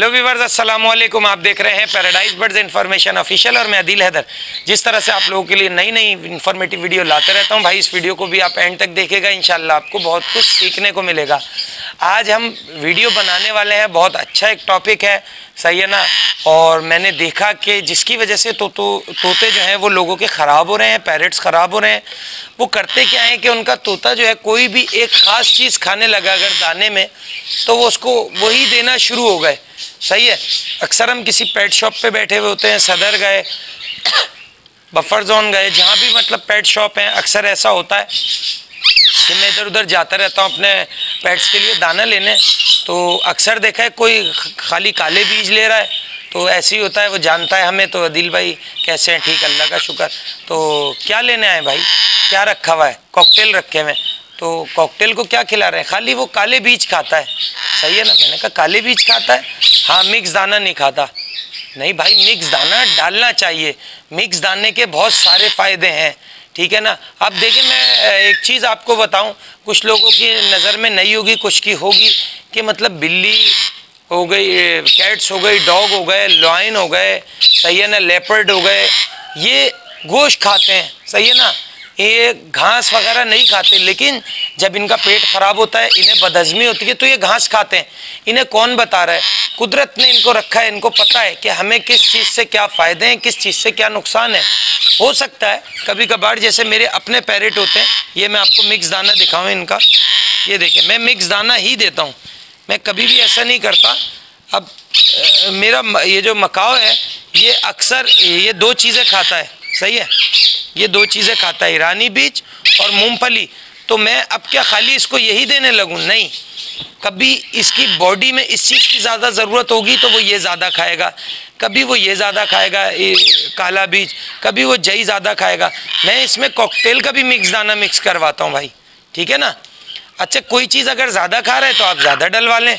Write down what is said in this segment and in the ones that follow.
Hello viewers, अस्सलाम वालेकुम। आप देख रहे हैं पैराडाइज बर्ड्स इन्फॉर्मेशन ऑफिशियल और मैं आदिल हैदर। जिस तरह से आप लोगों के लिए नई नई इन्फॉर्मेटिव वीडियो लाते रहता हूं भाई, इस वीडियो को भी आप एंड तक देखेगा, इंशाल्लाह आपको बहुत कुछ सीखने को मिलेगा। आज हम वीडियो बनाने वाले हैं, बहुत अच्छा एक टॉपिक है, सही है ना। और मैंने देखा कि जिसकी वजह से तोते जो हैं वो लोगों के ख़राब हो रहे हैं, पैरेट्स ख़राब हो रहे हैं। वो करते क्या है कि उनका तोता जो है कोई भी एक ख़ास चीज़ खाने लगा अगर दाने में, तो वो उसको वही देना शुरू हो गए, सही है। अक्सर हम किसी पेट शॉप पे बैठे हुए होते हैं, सदर गए, बफर जोन गए, जहाँ भी मतलब पेट शॉप हैं, अक्सर ऐसा होता है कि मैं इधर उधर जाता रहता हूँ अपने पेट्स के लिए दाना लेने। तो अक्सर देखा है कोई खाली काले बीज ले रहा है, तो ऐसे ही होता है, वो जानता है हमें। तो आदिल भाई कैसे हैं? ठीक, अल्लाह का शुक्र। तो क्या लेने आए भाई? क्या रखा हुआ है? कॉकटेल रखे हुए। तो कॉकटेल को क्या खिला रहे हैं? खाली वो काले बीज खाता है, सही है ना। मैंने कहा काले बीज खाता है? हाँ, मिक्स दाना नहीं खाता। नहीं भाई, मिक्स दाना डालना चाहिए, मिक्स दाने के बहुत सारे फ़ायदे हैं, ठीक है ना। अब देखिए, मैं एक चीज़ आपको बताऊं, कुछ लोगों की नज़र में नहीं होगी, कुछ की होगी, कि मतलब बिल्ली हो गई, कैट्स हो गई, डॉग हो गए, लॉयन हो गए, सही है ना, लेपर्ड हो गए, ये गोश्त खाते हैं, सही है ना, ये घास वगैरह नहीं खाते। लेकिन जब इनका पेट खराब होता है, इन्हें बदहज़मी होती है, तो ये घास खाते हैं। इन्हें कौन बता रहा है? कुदरत ने इनको रखा है, इनको पता है कि हमें किस चीज़ से क्या फ़ायदे हैं, किस चीज़ से क्या नुकसान है। हो सकता है कभी कभार, जैसे मेरे अपने पैरेट होते हैं, ये मैं आपको मिक्स दाना दिखाऊँ इनका, ये देखें, मैं मिक्स दाना ही देता हूँ, मैं कभी भी ऐसा नहीं करता। अब मेरा ये जो मकाओ है, ये अक्सर ये दो चीज़ें खाता है, सही है, ये दो चीज़ें खाता है, ईरानी बीज और मूंगफली। तो मैं अब क्या खाली इसको यही देने लगूँ? नहीं, कभी इसकी बॉडी में इस चीज़ की ज़्यादा ज़रूरत होगी तो वो ये ज़्यादा खाएगा, कभी वो ये ज़्यादा खाएगा काला बीज, कभी वो जई ज़्यादा खाएगा। मैं इसमें कॉकटेल का भी मिक्स दाना मिक्स करवाता हूँ भाई, ठीक है ना। अच्छा, कोई चीज़ अगर ज़्यादा खा रहे हैं तो आप ज़्यादा डलवा लें,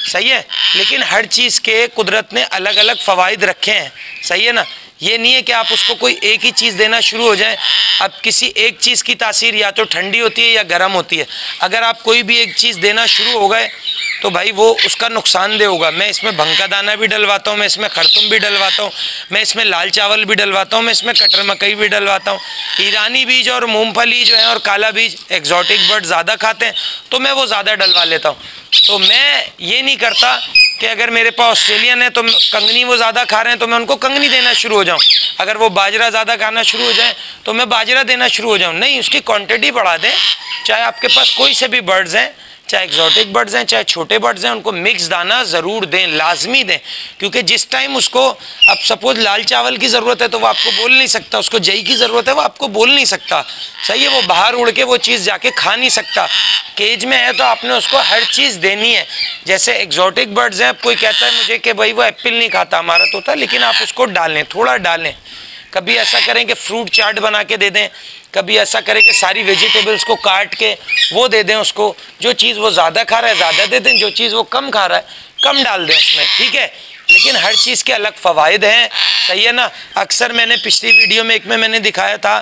सही है। लेकिन हर चीज़ के कुदरत ने अलग अलग फ़वाइद रखे हैं, सही है ना। ये नहीं है कि आप उसको कोई एक ही चीज़ देना शुरू हो जाए। अब किसी एक चीज़ की तासीर या तो ठंडी होती है या गर्म होती है। अगर आप कोई भी एक चीज़ देना शुरू हो गए तो भाई वो उसका नुकसानदेह होगा। मैं इसमें भंग का दाना भी डलवाता हूँ, मैं इसमें खरतुम भी डलवाता हूँ, मैं इसमें लाल चावल भी डलवाता हूँ, मैं इसमें कटर मकई भी डलवाता हूँ। ईरानी बीज और मूंगफली जो है और काला बीज एक्जॉटिक बर्ड ज़्यादा खाते हैं, तो मैं वो ज़्यादा डलवा लेता हूँ। तो मैं ये नहीं करता कि अगर मेरे पास ऑस्ट्रेलियन है तो कंगनी वो ज़्यादा खा रहे हैं तो मैं उनको कंगनी देना शुरू हो जाऊं, अगर वो बाजरा ज़्यादा खाना शुरू हो जाए तो मैं बाजरा देना शुरू हो जाऊं। नहीं, उसकी क्वांटिटी बढ़ा दें। चाहे आपके पास कोई से भी बर्ड्स हैं, चाहे एक्जॉटिक बर्ड्स हैं, चाहे छोटे बर्ड्स हैं, उनको मिक्स दाना ज़रूर दें, लाजमी दें। क्योंकि जिस टाइम उसको, अब सपोज लाल चावल की ज़रूरत है तो वो आपको बोल नहीं सकता, उसको जई की ज़रूरत है वो आपको बोल नहीं सकता, सही है। वो बाहर उड़ के वो चीज़ जाके खा नहीं सकता। केज में है तो आपने उसको हर चीज़ देनी है। जैसे एक्जॉटिक बर्ड्स हैं, कोई कहता है मुझे कि भाई वो एप्पल नहीं खाता हमारा तोता, लेकिन आप उसको डालें, थोड़ा डालें। कभी ऐसा करें कि फ्रूट चाट बना के दे दें, कभी ऐसा करें कि सारी वेजिटेबल्स को काट के वो दे दें उसको। जो चीज़ वो ज़्यादा खा रहा है ज़्यादा दे दें, जो चीज़ वो कम खा रहा है कम डाल दें उसमें, ठीक है। लेकिन हर चीज़ के अलग फ़वाइद हैं, सही है ना। अक्सर मैंने पिछली वीडियो में एक में मैंने दिखाया था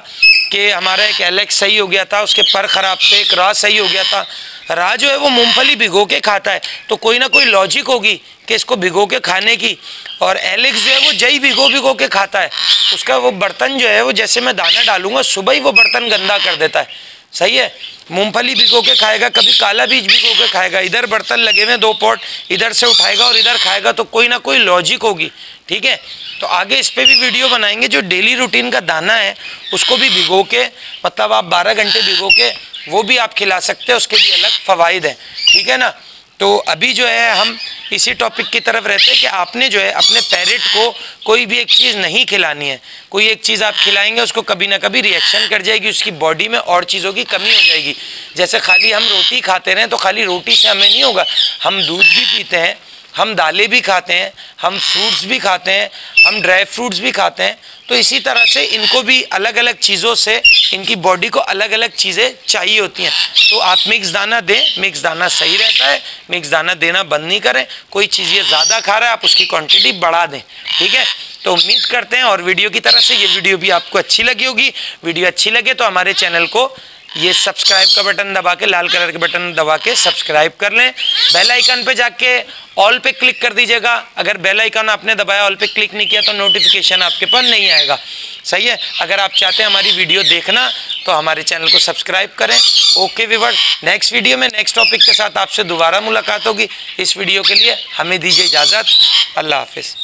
कि हमारा एक एलेक्स सही हो गया था, उसके पर ख़राब थे, एक रा सही हो गया था। रा जो है वो मूंगफली भिगो के खाता है, तो कोई ना कोई लॉजिक होगी कि इसको भिगो के खाने की। और एलेक्स जो है वो जई भिगो के खाता है। उसका वो बर्तन जो है वो, जैसे मैं दाना डालूंगा सुबह ही वो बर्तन गंदा कर देता है, सही है। मूंगफली भिगो के खाएगा, कभी काला बीज भिगो के खाएगा, इधर बर्तन लगे हुए 2 पॉट, इधर से उठाएगा और इधर खाएगा, तो कोई ना कोई लॉजिक होगी, ठीक है। तो आगे इस पर भी वीडियो बनाएंगे। जो डेली रूटीन का दाना है उसको भी भिगो के, मतलब आप 12 घंटे भिगो के वो भी आप खिला सकते हैं, उसके भी अलग फ़वाइद हैं, ठीक है ना। तो अभी जो है हम इसी टॉपिक की तरफ रहते हैं कि आपने जो है अपने पैरेट को कोई भी एक चीज़ नहीं खिलानी है। कोई एक चीज़ आप खिलाएंगे उसको कभी ना कभी रिएक्शन कर जाएगी, उसकी बॉडी में और चीज़ों की कमी हो जाएगी। जैसे खाली हम रोटी खाते रहें तो खाली रोटी से हमें नहीं होगा, हम दूध भी पीते हैं, हम दालें भी खाते हैं, हम फ्रूट्स भी खाते हैं, हम ड्राई फ्रूट्स भी खाते हैं। तो इसी तरह से इनको भी अलग अलग चीज़ों से, इनकी बॉडी को अलग अलग चीज़ें चाहिए होती हैं। तो आप मिक्स दाना दें, मिक्स दाना सही रहता है, मिक्स दाना देना बंद नहीं करें। कोई चीज़ ये ज़्यादा खा रहा है आप उसकी क्वांटिटी बढ़ा दें, ठीक है। तो उम्मीद करते हैं और वीडियो की तरफ से ये वीडियो भी आपको अच्छी लगी होगी। वीडियो अच्छी लगे तो हमारे चैनल को ये सब्सक्राइब का बटन दबा के, लाल कलर के बटन दबा के सब्सक्राइब कर लें। बेल आइकन पे जाके ऑल पे क्लिक कर दीजिएगा। अगर बेल आइकन आपने दबाया, ऑल पे क्लिक नहीं किया तो नोटिफिकेशन आपके पास नहीं आएगा। सही है। अगर आप चाहते हैं हमारी वीडियो देखना तो हमारे चैनल को सब्सक्राइब करें। ओके व्यूअर्स, नेक्स्ट वीडियो में नेक्स्ट टॉपिक के साथ आपसे दोबारा मुलाकात होगी। इस वीडियो के लिए हमें दीजिए इजाज़त। अल्लाह हाफिज़।